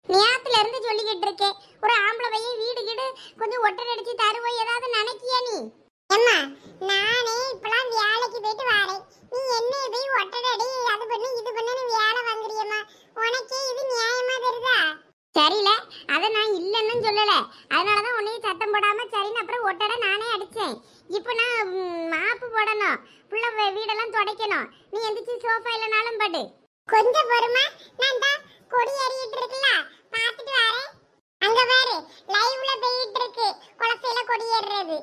நேத்துல இருந்து சொல்லிக்கிட்டு இருக்கேன், ஒரு ஆம்பளை பையன் வீடு கீடு கொஞ்சம் ஒட்டடை அடிச்சு தருவோம் ஏதாவது நினைக்கியா நீ? அம்மா நானே இப்பலாம் வேலைக்கு போயிட்டு வரேன். நீ என்ன போய் ஒட்டடை அடி அது பண்ணு இது பண்ணுன்னு வேலை வாங்குறியம்மா? உனக்கே இது நியாயமா தெரியுதா? சரியில்ல, அதை நான் இல்லைன்னு சொல்லல. அதனாலதான் உன்னையும் சத்தம் போடாம சரின்னு அப்புறம் ஒட்டடை நானே அடிச்சேன். இப்போ நான் மாப்பு போடணும், புள்ள வீடெல்லாம் துடைக்கணும். நீ எந்திரிச்சு சோஃபா இல்லைனாலும் படு. கொஞ்சம் பொறுமா, நான் தான் கொடி ஏறிட்டு இருக்குல்ல பார்த்துட்டு வரேன். அங்க பாரு லைவ்ல போயிட்டு இருக்கு குளத்தையில கொடி ஏறுறது.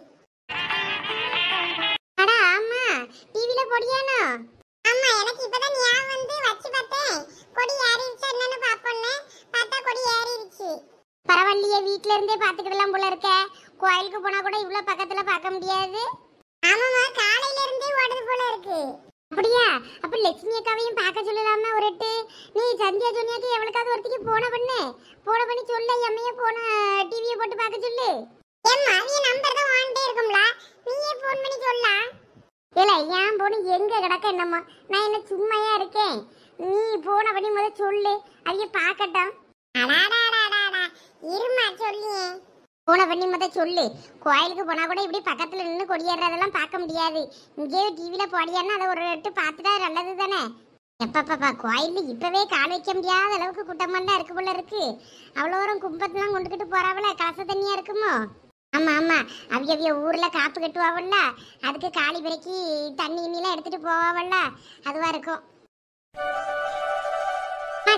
அடா ஆமா, டிவில போடியானோ? ஆமா, எனக்கு இப்பதான் ஞாபகம் வந்து வச்சு பார்த்தேன். கொடி ஏறிடுச்சு என்னன்னு பாப்போன்னு பார்த்தா கொடி ஏறிடுச்சு. பரவாயில்லையே, வீட்ல இருந்தே பாத்துக்கிடலாம் போல இருக்க. கோயிலுக்கு போனா கூட இவ்வளவு பக்கத்துல பார்க்க முடியாது. ஆமாமா, காலையில இருந்தே ஓடுது போல இருக்கு. அப்படியா? அப்ப லட்சுமி அக்காவையும் பார்க்க சொல்லலாமா ஒரு எட்டு? நீ சந்தியா ஜோனியாக்கு எவளுக்காவது ஒருத்திக்கு போன பண்ணி சொல்ல. எம்மைய போன டிவியை போட்டு பார்க்க சொல்லு. ஏம்மா நீ நம்பர் தான் வாண்டே இருக்கும்ல, நீயே போன் பண்ணி சொல்லலாம். இல்ல ஏன் போன எங்க கிடக்க என்னம்மா? நான் என்ன சும்மையா இருக்கேன்? நீ போன பண்ணி முதல்ல சொல்லு, அதைய பார்க்கட்டும். இருமா சொல்லியே. போன பண்ணி முதல்ல சொல்லு. கோயிலுக்கு போனா கூட இப்படி பக்கத்துல நின்று கொடியேறதெல்லாம் பார்க்க முடியாது. இங்கேயே டிவில போடியான்னா அதை ஒரு எட்டு பார்த்துட்டா நல்லது தானே. எப்பப்பா கோயில்ல இப்பவே கால் வைக்க முடியாத அளவுக்கு கூட்டமாண்டா இருக்கு போல இருக்கு. அவ்வளோ தூரம் கும்பத்தெல்லாம் கொண்டுகிட்டு போறாவல, கலச தண்ணியா இருக்குமோ? ஆமா, அவிய ஊர்ல காப்பு கட்டுவாவல்ல, அதுக்கு காளி பிறக்கி தண்ணி இன்னிலாம் எடுத்துட்டு போவாவல்ல, அதுவா இருக்கும்.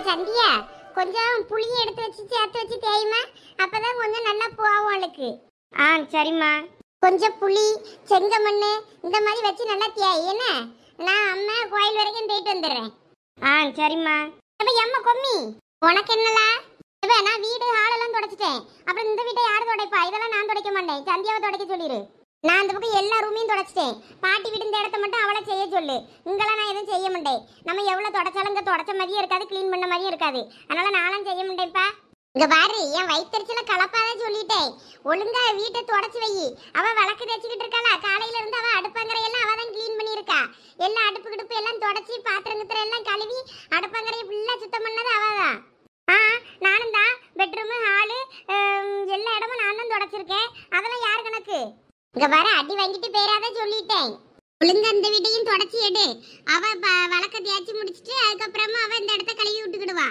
சந்தியா கொஞ்சம் புளியை எடுத்து வச்சு சேர்த்து வச்சு தேயுமா? அப்பதான் கொஞ்சம் நல்லா போவோம் அவளுக்கு. சரிம்மா. கொஞ்சம் புளி செங்கமண்ணு இந்த மாதிரி வச்சு நல்லா தேய். என்ன, நான் அம்மா கோயில் வரைக்கும் போயிட்டு வந்துடுறேன். சரிம்மா. அப்ப எம்மா கொம்மி உனக்கு என்னலா? நான் வீடு ஹாலெல்லாம் துடைச்சிட்டேன். அப்புறம் இந்த வீட்டை யார் துடைப்பா? இதெல்லாம் நான் துடைக்க மாட்டேன், சந்தியாவை துடைக்க சொல்லிடு. நான் அந்த பக்கம் எல்லா ரூமையும் தொடச்சிட்டேன். பாட்டி வீடு இந்த இடத்த மட்டும் அவளை செய்ய சொல்லு. இங்கெல்லாம் நான் எதுவும் செய்ய மாட்டேன். நம்ம எவ்வளவு தொடச்சாலும் இங்க தொடச்ச மாதிரியும் இருக்காது, க்ளீன் பண்ண மாதிரியும் இருக்காது. அதனால நானும் செய்ய மாட்டேன்ப்பா. இங்க பாரு, என் வயிற்றுல கலப்பாத சொல்லிட்டேன். ஒழுங்கா வீட்டை தொடச்சு வை. அவ விளக்கு தேய்ச்சிக்கிட்டு இருக்காளா, காலையில இருந்து அவ அடுப்பங்கரையெல்லாம் அவ தான் க்ளீன் பண்ணியிருக்கா. எல்லா அடுப்பு கிடுப்பு எல்லாம் தொடச்சி பாத்திரங்கத்திர எல்லாம் கழுவி அடுப்பங்கரையை ஃபுல்லா சுத்தம் பண்ணது அவதான். நானும் தான் பெட்ரூமு ஹாலு எல்லா இடமும் நான் தான் தொடச்சிருக்கேன். அதெல்லாம் யார் கணக்கு? இங்க வர அடி வாங்கிட்டு பேராத சொல்லிட்டேன். ஒழுங்கா இந்த வீட்டையும் தொடச்சி எடு. அவ வழக்க தேய்ச்சி முடிச்சிட்டு அதுக்கப்புறமா அவ இந்த இடத்த கழுவி விட்டுக்கிடுவா.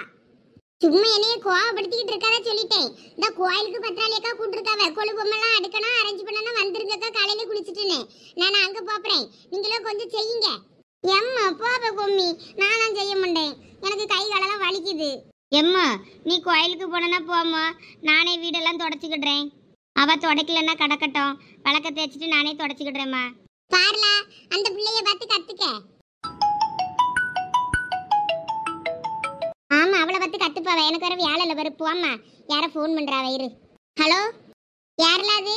சும்மா என்னைய கோவப்படுத்திக்கிட்டு இருக்காத சொல்லிட்டேன். இந்த கோயிலுக்கு பத்திராளியக்கா கூப்பிட்டுருக்காவ. கொழு பொம்மெல்லாம் அடுக்கணும், அரேஞ்ச் பண்ணணும், வந்துருங்கக்கா, காலையில குளிச்சுட்டுன்னு. நான் அங்க போறேன். நீங்களும் கொஞ்சம் செய்யுங்க. எம்மா போப்ப பொம்மி, நானும் செய்ய மாட்டேன். எனக்கு கை காலெல்லாம் வலிக்குது. எம்மா நீ கோயிலுக்கு போனா போம்மா, நானே வீடெல்லாம் தொடச்சிக்கிடுறேன். அவ தொடக்கலன்னா கடக்கட்டும், விளக்க தேய்ச்சிட்டு நானே தொடச்சிக்கிடுறேம்மா. பாருல, அந்த பிள்ளைய பார்த்து கத்துக்க. ஆமா, அவளை பார்த்து கத்துப்பாவ. எனக்கு வேற வேலை இல்லை, வரு போம்மா. யார ஃபோன் பண்றா வயிறு? ஹலோ, யாருல அது?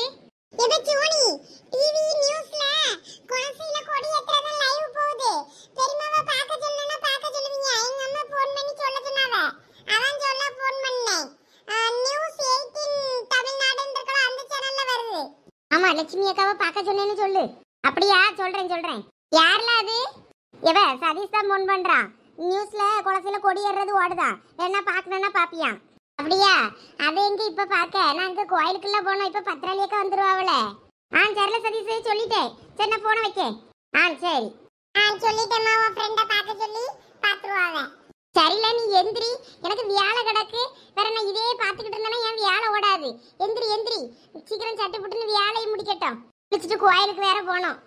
இது சோனி. டிவி நியூஸ்ல குளசில கொடி ஏத்துறது லைவ் போகுது. தெரியுமாவா? பார்க்க சொல்லணும்னா பார்க்க சொல்லுவீங்க. எங்க அம்மா ஃபோன் பண்ணி சொல்ல சொன்னாவ. அதான் சொல்ல ஃபோன் பண்ணேன். நியூஸ் 18 தமிழ்நாடுன்னு இருக்கல, அந்த சேனல்ல வருது. ஆமா, லட்சுமி அக்காவை பார்க்க சொன்னேன்னு சொல்லு. அப்படியா? சொல்றேன். யாருல அது? எவ சதீஷ் தான் ஃபோன் பண்றான். நியூஸ்ல குளசில கொடி ஏறுறது ஓடுதான். என்ன பார்க்கணும்னா பாப்பியா? அப்படியா? அதை எங்க இப்ப பாக்க? நான் அங்க கோயிலுக்குள்ள போனோம். இப்ப பத்திராளியக்கா வந்துருவாவல. சரில சதீஷ், சொல்லிட்டேன். சரி, நான் போன வைக்கேன். சரி. சொல்லிட்டேம்மா, உன் ஃப்ரெண்ட பார்க்க சொல்லி பாத்துருவாங்க. சரில, நீ எந்திரி. எனக்கு வியாழ கிடக்கு. வேற நான் இதே பாத்துக்கிட்டு இருந்தேன்னா என் வியாழ ஓடாது. எந்திரி. சீக்கிரம் சட்டு புட்டுன்னு வியாழையை முடிக்கட்டும். குளிச்சுட்டு கோயிலுக்கு வேற போனோம்.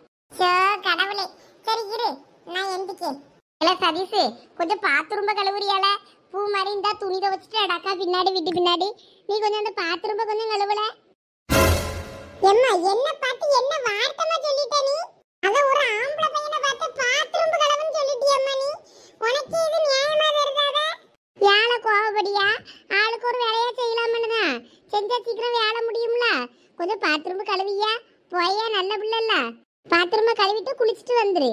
கடவுளே. சரி இரு, நான் எந்திக்கேன். இல்ல சதீஷ், கொஞ்சம் பாத்ரூம்ப கழுவுறியால? பூ மாதிரி இருந்தா துணி துவச்சிட்டு அடக்கா பின்னாடி வீட்டு பின்னாடி. நீ கொஞ்சம் அந்த பாத்ரூம்ப கொஞ்சம் கழுவுல. எம்மா, என்ன பார்த்து என்ன வார்த்தைமா சொல்லிட்ட நீ? அத ஒரு ஆம்பளை பையனை பார்த்து பாத்ரூம்ப கழுவுன்னு சொல்லிட்டியம்மா நீ. உனக்கு இது நியாயமா இருக்காதா? யாழ கோவப்படியா? ஆளுக்கு ஒரு வேலையா செய்யலாம்னுதான். செஞ்சா சீக்கிரம் வேலை முடியும்ல. கொஞ்சம் பாத்ரூம்ப கழுவியா? போயா, நல்ல பிள்ளைல. பாத்ரூம்ப கழுவிட்டு குளிச்சுட்டு வந்துரு.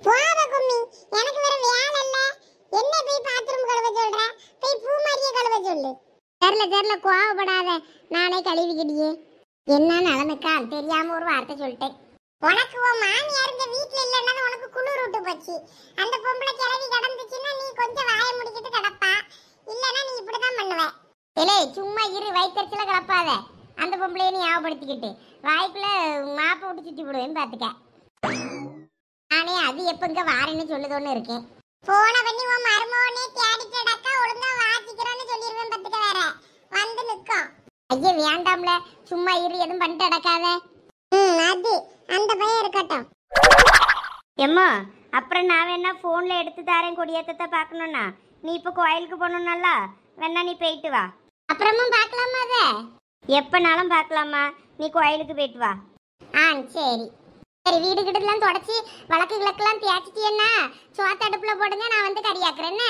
போவ கும்மி, எனக்கு வேற வேலை இல்ல. என்ன போய் பாத்ரூம் கழுவ சொல்ற? போய் பூ மாதிரியே கழுவ சொல்லு. தெரியல, கோவப்படாத. நானே கழுவிக்கிடியே. என்ன நடந்துக்கா தெரியாம ஒரு வார்த்தை சொல்லிட்டேன். உனக்கு உன் மாமியார் இந்த வீட்டுல இல்லன்னா உனக்கு குளிர் விட்டு போச்சு. அந்த பொம்பளை கிளவி கடந்துச்சுன்னா நீ கொஞ்சம் வாய முடிக்கிட்டு கிடப்பா. இல்லன்னா நீ இப்படிதான் பண்ணுவ. இல்லே, சும்மா இரு, வயிற்றுல கிளப்பாத. அந்த பொம்பளையை நீ ஞாபகப்படுத்திக்கிட்டு வாய்க்குள்ள மாப்பை விட்டு சுத்தி விடுவேன்னு பாத்துக்க. நானே அது எப்ப இங்க வாரேன்னு சொல்லுதோன்னு இருக்கேன். போன பண்ணி உன் மருமோனே தேடிட்டடக்கா, ஒழுங்கா வாசிக்கிறோன்னு சொல்லிருவேன் பத்துக்க. வேற வந்து நிக்கும். ஐயா வேண்டாம்ல, சும்மா இரு, எதுவும் பண்ணிட்டு அடக்காத. அது அந்த பையன் இருக்கட்டும். எம்மா, அப்புறம் நான் வேணா ஃபோனில் எடுத்து தரேன் கொடியேற்றத்தை பார்க்கணுன்னா. நீ இப்போ கோயிலுக்கு போகணுன்னால வேணா நீ போயிட்டு வா. அப்புறமும் பார்க்கலாமா? அத எப்போனாலும் பார்க்கலாமா, நீ கோயிலுக்கு போயிட்டு வா. சரி. வீடு கிட்டலாம் தொடச்சி விளக்கு கிழக்கெல்லாம் தேய்ச்சிட்டியன்னா சோத்த அடுப்புல போடுங்க, நான் வந்து கறியாக்குறேன்னு.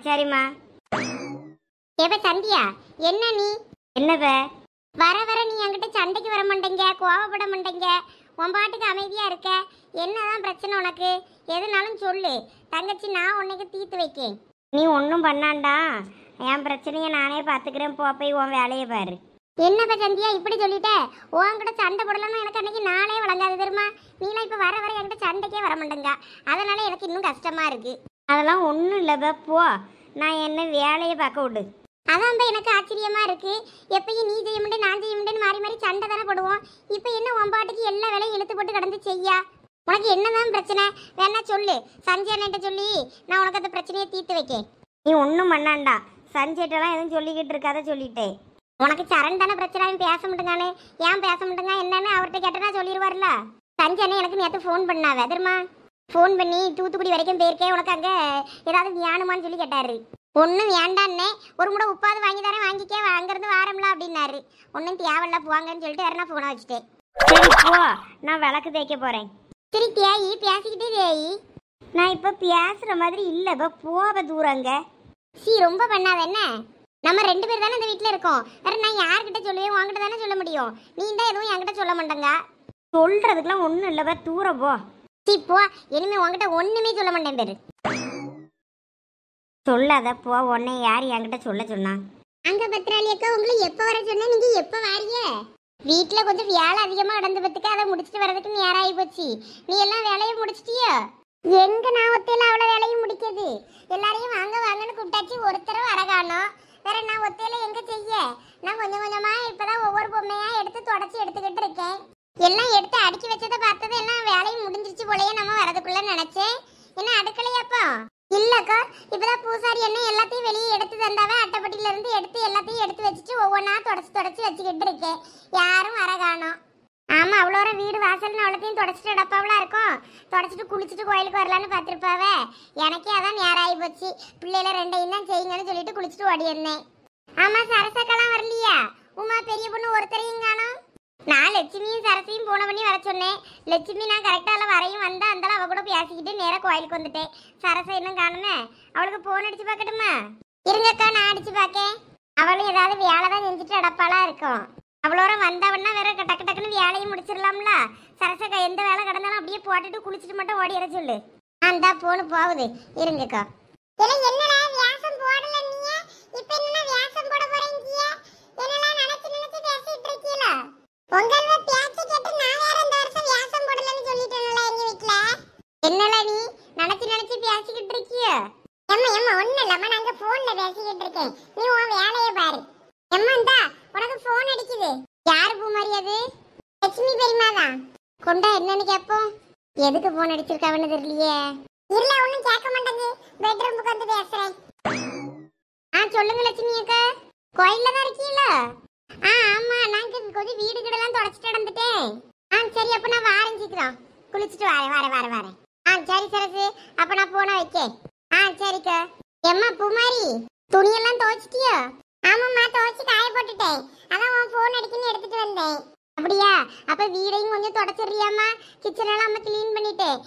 சரிம்மா. ஏப்ப சந்தியா, என்ன நீ? என்னவ வர நீ என்கிட்ட சண்டைக்கு வர மாட்டேங்க, கோவப்பட மாட்டேங்க. உன் பாட்டுக்கு அமைதியா இருக்க. என்னதான் பிரச்சனை உனக்கு? எதுனாலும் சொல்லு தங்கச்சி, நான் உன்னைக்கு தீர்த்து வைக்கேன். நீ ஒன்றும் பண்ணாண்டா, என் பிரச்சனையை நானே பார்த்துக்கிறேன். போய் உன் வேலையை பாரு. என்னப்ப சந்தியா இப்படி சொல்லிட்ட? உன்கிட்ட சண்டை போடலன்னா எனக்கு அன்னைக்கு நாளே வழங்காது தெரியுமா? நீலாம் இப்ப வர என்கிட்ட சண்டைக்கே வர மாட்டேங்க. அதனால எனக்கு இன்னும் கஷ்டமா இருக்கு. அதெல்லாம் ஒன்றும் இல்லைப்பா, போ. நான் என்ன வேலையை பார்க்க விடு. அதான் எனக்கு ஆச்சரியமா இருக்கு. எப்பயும் நீ செய்ய முடியும், நான் செய்ய முடியும்னு மாறி மாறி சண்டை தானே போடுவோம். இப்ப என்ன உன் பாட்டுக்கு எல்லா வேலையும் இழுத்து போட்டு கடந்து செய்யா? உனக்கு என்னதான் பிரச்சனை? வேணா சொல்லு, சஞ்சய் அண்ணன்ட்ட சொல்லி நான் உனக்கு அந்த பிரச்சனையை தீர்த்து வைக்கேன். நீ ஒன்றும் பண்ணாண்டா, சஞ்சய்ட்டெல்லாம் எதுவும் சொல்லிக்கிட்டு இருக்காத சொல்லிட்டேன். உனக்கு சரண் தானே பிரச்சனை, பேச மாட்டேங்கானே. ஏன் பேச மாட்டேங்க என்னன்னு அவர்கிட்ட கேட்டனா சொல்லிடுவார்ல. சஞ்சய் அண்ணன் எனக்கு நேற்று ஃபோன் பண்ணாவ தெரியுமா? ஃபோன் பண்ணி தூத்துக்குடி வரைக்கும் போயிருக்கேன், உனக்கு அங்கே ஏதாவது வேணுமான்னு சொல்லி கேட்டாரு. ஒன்றும் வேண்டான்னே. ஒரு முறை உப்பாவது வாங்கி தரேன், வாங்கிக்கே, அங்கேருந்து வாரம்ல அப்படின்னாரு. ஒன்றும் தேவையில்ல போவாங்கன்னு சொல்லிட்டு வேற நான் ஃபோனை வச்சுட்டேன். சரி போ, நான் விளக்கு தேய்க்க போகிறேன். சரி தேயி, பேசிக்கிட்டே தேயி. நான் இப்போ பேசுகிற மாதிரி இல்லைப்பா, போவ தூரங்க. ரொம்ப பண்ணாத என்ன? நம்ம 2 பேர் தானே இந்த வீட்டில் இருக்கோம். வேற நான் யார்கிட்ட சொல்லுவேன்? உங்ககிட்ட தானே சொல்ல முடியும். நீ தான் எதுவும் என்கிட்ட சொல்ல மாட்டேங்க. சொல்றதுக்கெல்லாம் ஒன்றும் இல்லைப்பா, தூரம் போ. போ, இனிமே உன்கிட்ட ஒண்ணுமே சொல்ல மாட்டேன் பேரு. சொல்லாத போ, உன்னை யார் என்கிட்ட சொல்ல சொன்னா? அங்க பத்திராளி அக்கா, உங்களை எப்ப வர சொன்னா, நீங்க எப்ப வாரிய? வீட்டுல கொஞ்சம் வேலை அதிகமா நடந்து பத்துக்க, அதை முடிச்சிட்டு வர்றதுக்கு நேரம் ஆகி போச்சு. நீ எல்லாம் வேலையை முடிச்சிட்டியோ? எங்க நான் ஒத்தையில அவ்வளவு வேலையும் முடிக்குது. எல்லாரையும் வாங்க வாங்கன்னு கூப்பிட்டாச்சு, ஒருத்தர வர காணோம். வேற நான் ஒத்தையில எங்க செய்ய? நான் கொஞ்சம் கொஞ்சமா இப்பதான் ஒவ்வொரு பொம்மையா எடுத்து தொடச்சி எடுத்துக்கிட்டு இருக்கேன். எல்லாம் எடுத்து அடுக்கி வச்சதை பார்த்தது எல்லாம் வேலையும் முடிஞ்சிருச்சு போலயே நம்ம வரதுக்குள்ள நினைச்சேன். என்ன அடுக்கலையாப்பா? இல்லக்கா, இப்பதான் பூசாரி என்ன எல்லாத்தையும் வெளியே எடுத்து தந்தாவே, அட்டைப்பட்டியில இருந்து எடுத்து எல்லாத்தையும் எடுத்து வச்சுட்டு ஒவ்வொன்றா தொடச்சி தொடச்சி வச்சுக்கிட்டு இருக்கேன். யாரும் வர காணோம். ஆமா, அவ்வளோ வீடு வாசல்னு அவ்வளோத்தையும் தொடச்சிட்டு டப்பாவெல்லாம் இருக்கும். தொடச்சிட்டு குளிச்சுட்டு கோயிலுக்கு வரலான்னு பார்த்துருப்பாவே. எனக்கே அதான் நேரம் ஆகி போச்சு. பிள்ளைல ரெண்டையும் தான் செய்யுங்கன்னு சொல்லிட்டு குளிச்சுட்டு ஓடி இருந்தேன். ஆமா, சரசக்கெல்லாம் வரலையா? உமா பெரிய பொண்ணு ஒருத்தரையும் காணோம். நான் லட்சுமியும் சரசையும் போன பண்ணி வர சொன்னேன். லட்சுமி நான் கரெக்டாக வரையும் வந்தா, அந்தாலும் அவ கூட பேசிக்கிட்டு நேராக கோயிலுக்கு வந்துட்டேன். சரசை இன்னும் காணுமே. அவளுக்கு போன் அடிச்சு பார்க்கட்டுமா? இருங்கக்கா, நான் அடிச்சு பார்க்கேன். அவளும் ஏதாவது வேலை தான் செஞ்சுட்டு அடப்பாளா இருக்கும். அவ்வளோ வந்தவன்னா வேற டக்கு டக்குன்னு வேலையும் முடிச்சிடலாம்ல. சரசக்கா எந்த வேலை கிடந்தாலும் அப்படியே போட்டுட்டு குளிச்சுட்டு மட்டும் ஓடி வர சொல்லு. அந்த போன்னு போகுது. இருங்கக்கா. என்னடா வியாசம் போடல நீங்க? இப்போ என்ன வியாசம் போட போறீங்க? என்னலாம் நினைச்சு நினைச்சு பேசிட்டு இருக்கீல? உங்களோட பேச்சு கேட்டு நான் வேற இந்த வருஷம் வியாசம் போடலன்னு சொல்லிட்டேன்ல எங்க வீட்ல. என்னல நீ நினைச்சு நினைச்சு பேசிக்கிட்டு இருக்கிய? அம்மா ஒண்ணு இல்லம்மா, நாங்க போன்ல பேசிக்கிட்டு இருக்கேன். நீ உன் வேலையை பாரு. அம்மா இந்தா உனக்கு போன் அடிக்குது. யார் பூமாரி அது? லட்சுமி பெரியமாதான். கொண்டா என்னன்னு கேப்போம். எதுக்கு போன் அடிச்சிருக்காவன்னு தெரியலையே. இல்ல ஒண்ணும் கேட்க மாட்டேங்குது. பெட்ரூமுக்கு வந்து பேசுறேன். சொல்லுங்க லட்சுமி அக்கா. கோயில்ல தான் இருக்கீங்களா? ஆமா, நாங்க கொஞ்சம் வீடு கிடலாம் தொடச்சிட்டு நடந்துட்டேன். சரி, அப்ப நான் வாரேன், சீக்கிரம் குளிச்சுட்டு வரேன். சரி சரசு, அப்ப நான் போன வைக்கேன். சரிக்கா. எம்மா பூமாரி, துணியெல்லாம் துவைச்சிட்டியோ? ஆமாம்மா, துவைச்சு காய போட்டுட்டேன். அதான் உன் போன் அடிக்கணும்னு எடுத்துட்டு வந்தேன். அப்படியா? அப்ப வீடையும் கொஞ்சம் தொடச்சிடுறியாம்மா? கிச்சனெல்லாம் அம்மா கிளீன் பண்ணிட்டேன்.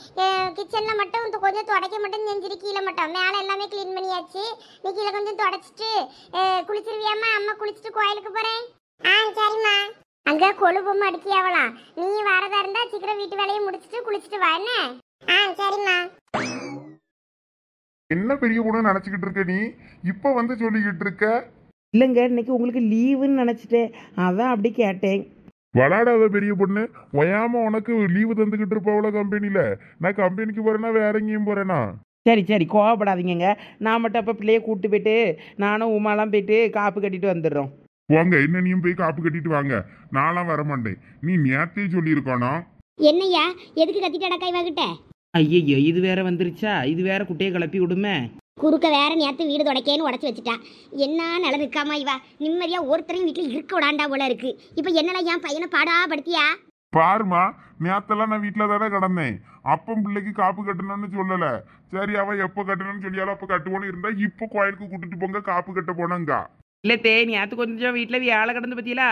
கிச்சன்ல மட்டும் கொஞ்சம் தொடக்க மட்டும் செஞ்சிரு, கீழே மட்டும். மேலே எல்லாமே கிளீன் பண்ணியாச்சு. நீ கீழே கொஞ்சம் தொடச்சிட்டு குளிச்சிருவியாம்மா? அம்மா குளிச்சுட்டு கோயிலுக்கு போறேன். சரிம்மா. அங்க கொழுப்பம்மா அடிக்கியாவலாம். நீ வரதா இருந்தா சீக்கிரம் வீட்டு வேலையை முடிச்சிட்டு குளிச்சுட்டு வா என்ன? சரிம்மா. என்ன பெரிய பொண்ணு நினைச்சுக்கிட்டு இருக்க நீ? இப்ப வந்து சொல்லிக்கிட்டு இருக்க? இல்லைங்க, இன்னைக்கு உங்களுக்கு லீவுன்னு நினச்சிட்டேன், அதான் அப்படி கேட்டேன். விளாடாத பெரிய பொண்ணு. ஒயாம உனக்கு லீவு தந்துக்கிட்டு இருப்பாவள கம்பெனில. நான் கம்பெனிக்கு போறேன்னா வேற எங்கேயும் போறேனா? சரி கோவப்படாதீங்க. நான் மட்டும் அப்போ பிள்ளைய கூப்பிட்டு போயிட்டு நானும் உமாலாம் போயிட்டு காப்பு கட்டிட்டு வந்துடுறோம். வாங்க, என்னையும் போய் காப்பு கட்டிட்டு வாங்க. நான்லாம் வரமாட்டேன். நீ நேரத்தையும் சொல்லியிருக்கணும். என்னையா எதுக்கு கத்திட்டு அடக்கா இவகிட்ட? ஐயோ, இது வேற வந்துருச்சா? இது வேற குட்டையை கிளப்பி விடுமே. குறுக்க வேற நேரத்து வீடு தொடக்கேன்னு உடச்சி வச்சுட்டா. என்ன நில நிற்காம இவா நிம்மதியா ஒருத்தரையும் வீட்டில் இருக்க விடாண்டா போல இருக்கு. இப்போ என்னெல்லாம் என் பையனை பாடாப்படுத்தியா? பாருமா, நேரத்தெல்லாம் நான் வீட்டில் தானே கிடந்தேன். அப்பம் பிள்ளைக்கு காப்பு கட்டணும்னு சொல்லலை. சரி, அவ எப்போ கட்டணும்னு சொல்லியாலும் அப்போ கட்டுவோன்னு இருந்தா இப்போ கோயிலுக்கு கூட்டிட்டு போங்க, காப்பு கட்ட போனங்க. இல்லை நேற்று கொஞ்சம் வீட்டில் வேலை கிடந்து பற்றியலா,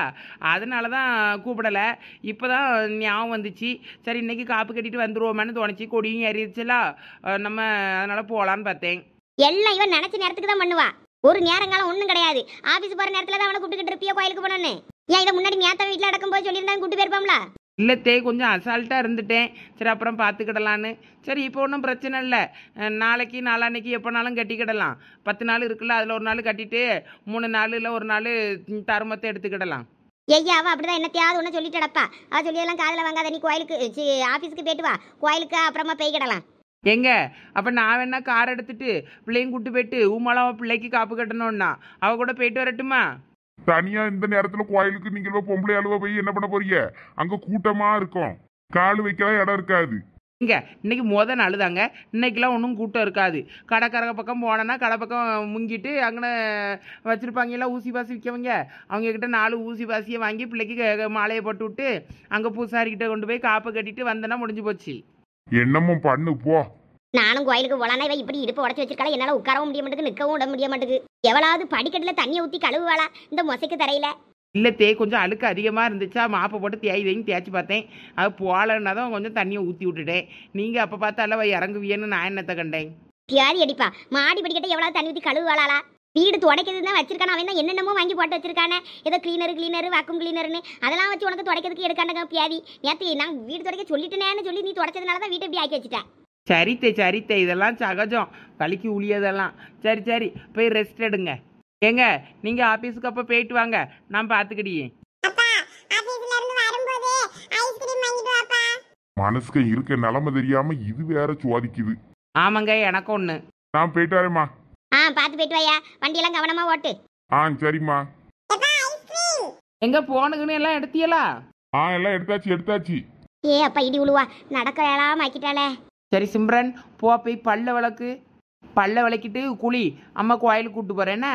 அதனால தான் கூப்பிடலை. இப்போ தான் ஞாபகம் வந்துச்சு. சரி, இன்னைக்கு காப்பு கட்டிட்டு வந்துடுவோமேனு தோணுச்சு. கொடியும் ஏறிடுச்சுலா, நம்ம அதனால் போகலான்னு பார்த்தேன். எல்லாம் இவன் நினைச்ச நேரத்துக்கு தான் பண்ணுவா. ஒரு நேரங்காலம் ஒன்றும் கிடையாது. ஆஃபீஸ் போகிற நேரத்தில் தான் அவனை கூப்பிட்டுக்கிட்டு இருப்பியா கோயிலுக்கு போனோன்னு? ஏன் இதை முன்னாடி நேற்று வீட்டில் அடக்கும்போது சொல்லியிருந்தாங்க கூப்பிட்டு போயிருப்பாங்களா? இல்லை கொஞ்சம் அசால்ட்டாக இருந்துட்டேன். சரி, அப்புறம் பார்த்துக்கிடலான்னு. சரி, இப்போ ஒன்றும் பிரச்சனை இல்லை. நாளைக்கு நாளான்னைக்கு எப்போனாலும் கட்டிக்கிடலாம். 10 நாள் இருக்குல்ல, அதில் ஒரு நாள் கட்டிட்டு 3 நாள் இல்லை ஒரு நாள் தருமத்தை எடுத்துக்கிடலாம். ஐயா, அவள் அப்படிதான் என்னத்தையாவது ஒன்று சொல்லிட்டு அடப்பா. அவள் சொல்லியெல்லாம் காதில் வாங்காத. நீ கோயிலுக்கு ஆஃபீஸுக்கு போயிட்டு வா. கோயிலுக்கு அப்புறமா போய்கிடலாம். எங்க அப்போ நான் வேணா கார் எடுத்துட்டு பிள்ளையும் கூப்பிட்டு போயிட்டு உமாலாம் பிள்ளைக்கு காப்பு கட்டணும்னா அவ கூட போயிட்டு வரட்டுமா? தனியா இந்த நேரத்துல கோயிலுக்கு நீங்க பொம்பளை அழுவ போய் என்ன பண்ண போறீங்க? அங்க கூட்டமா இருக்கும், கால் வைக்கலாம் இடம் இருக்காது. இங்க இன்னைக்கு நாள் தாங்க. இன்னைக்கெல்லாம் ஒன்றும் கூட்டம் இருக்காது. கடைக்காரங்க பக்கம் போனோன்னா கடை பக்கம் முங்கிட்டு அங்கே வச்சுருப்பாங்கல்ல ஊசி பாசி விற்கவங்க, அவங்கக்கிட்ட 4 ஊசி பாசியை வாங்கி பிள்ளைக்கு மாலையை போட்டு விட்டு அங்கே பூசாரிக்கிட்ட கொண்டு போய் காப்பு கட்டிட்டு வந்தேன்னா முடிஞ்சு போச்சு. என்னமும் பண்ணு போ. நானும் கோயிலுக்கு போலானா இவ இப்படி இடுப்பு உடச்சி வச்சிருக்காளா? என்னால் உட்காரவும் முடிய மாட்டேங்குது, நிற்கவும் விட முடிய மாட்டேங்குது. எவ்வளவு படிக்கட்டில் தண்ணியை ஊற்றி கழுவுவாளா இந்த மொசைக்கு தரையில? இல்லை கொஞ்சம் அழுக்கு அதிகமாக இருந்துச்சா, மாப்பை போட்டு தேய்ச்சி பார்த்தேன். அது போகலன்னா தான் கொஞ்சம் தண்ணியை ஊற்றி விட்டுட்டேன். நீங்கள் அப்போ பார்த்தால இறங்குவியன்னு நான் என்னத்தை கண்டேன். தியாரி அடிப்பா, மாடி படிக்கட்டை எவ்வளவு தண்ணி ஊற்றி கழுவுவாளா? வீடு துடைக்கிறது தான் வச்சிருக்கான. அவன் தான் என்னென்னமோ வாங்கி போட்டு வச்சிருக்கானே. ஏதோ கிளீனர் வாக்கும் கிளீனர்னு அதெல்லாம் வச்சு உனக்கு துடைக்கிறதுக்கு எடுக்காண்டங்க பியாதி. நேற்று நான் வீடு துடைக்க சொல்லிட்டேனேன்னு சொல்லி நீ துடைச்சதுனால தான் வீட்டை இப்படி ஆக்கி வச்சுட்டேன். சரித்தே இதெல்லாம் சகஜம், வலிக்கு உளியதெல்லாம். சரி போய் ரெஸ்ட் எடுங்க. ஏங்க நீங்கள் ஆஃபீஸுக்கு அப்போ போயிட்டு வாங்க, நான் பார்த்துக்கிடியே. மனசுக்கு இருக்க நிலைமை தெரியாம இது வேற சுவாதிக்குது. ஆமாங்க, எனக்கு ஒன்று. நான் போயிட்டு வரேம்மா. பார்த்து போயிட்டு வாயா, வண்டியெல்லாம் கவனமா ஓட்டு. சரிம்மா. எங்க போனுக்குன்னு எல்லாம் எடுத்தியலா? எல்லாம் எடுத்தாச்சு. ஏ அப்பா இடி உழுவா, நடக்க எல்லாம் ஆக்கிட்டாளே. சரி சிம்ரன், போய் பல்ல விளக்கிட்டு குழி, அம்மா கோயிலுக்கு கூட்டு போறேன்னா.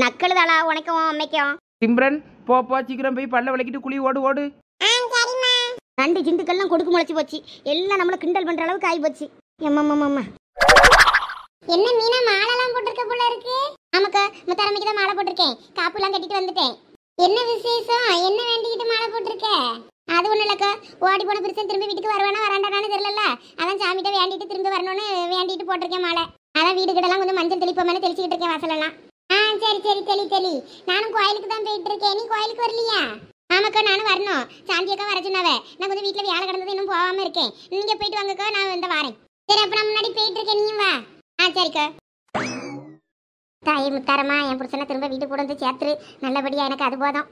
நக்கலுதாளா உனக்கும் அம்மைக்கும்? சிம்ரன் போ சீக்கிரம் போய் பல்ல விளக்கிட்டு குழி ஓடு. ரெண்டு ஜிண்டுக்கெல்லாம் கொடுக்கு முளைச்சு போச்சு. எல்லாம் நம்மள கிண்டல் பண்ற அளவுக்கு ஆகி போச்சு. எம்மா என்ன மீனா மாலைலாம் போட்டிருக்க போல இருக்கு? ஆமாக்கா, முத்தாரமைக்கு தான் மாலை போட்டிருக்கேன். காப்புலாம் கட்டிட்டு வந்துட்டேன். என்ன விசேஷம்? என்ன வேண்டிக்கிட்டு மாலை போட்டிருக்க? அது ஒன்றும் இல்லைக்கா, ஓடி போன புருஷன் திரும்பி வீட்டுக்கு வருவானா வராண்டானு தெரியல. அதான் சாமிகிட்ட வேண்டிட்டு திரும்பி வரணும்னு வேண்டிட்டு போட்டிருக்கேன் மாலை. அதான் வீடு கிட்டலாம் கொஞ்சம் மஞ்சள் தெளிப்போமே தெளிச்சுக்கிட்டு இருக்கேன் வாசலெல்லாம். சரி தெளி. நானும் கோயிலுக்கு தான் போயிட்டு இருக்கேன். நீ கோயிலுக்கு வரலையா? ஆமாக்கா, நானும் வரணும். சாந்தியக்கா வர சொன்னாவே. நான் கொஞ்சம் வீட்டில் வேலை கிடந்தது இன்னும் போகாம இருக்கேன். நீங்க போயிட்டு வாங்கக்கா, நான் இந்த வாரேன். சரி, அப்ப நான் முன்னாடி போயிட்டு இருக்கேன், நீயும் வா. சரிக்கா. தாய் முத்தாரமா, என் புருஷனை திரும்ப வீட்டுக்கு கூட வந்து சேர்த்துரு. நல்லபடியா எனக்கு அது போதும்.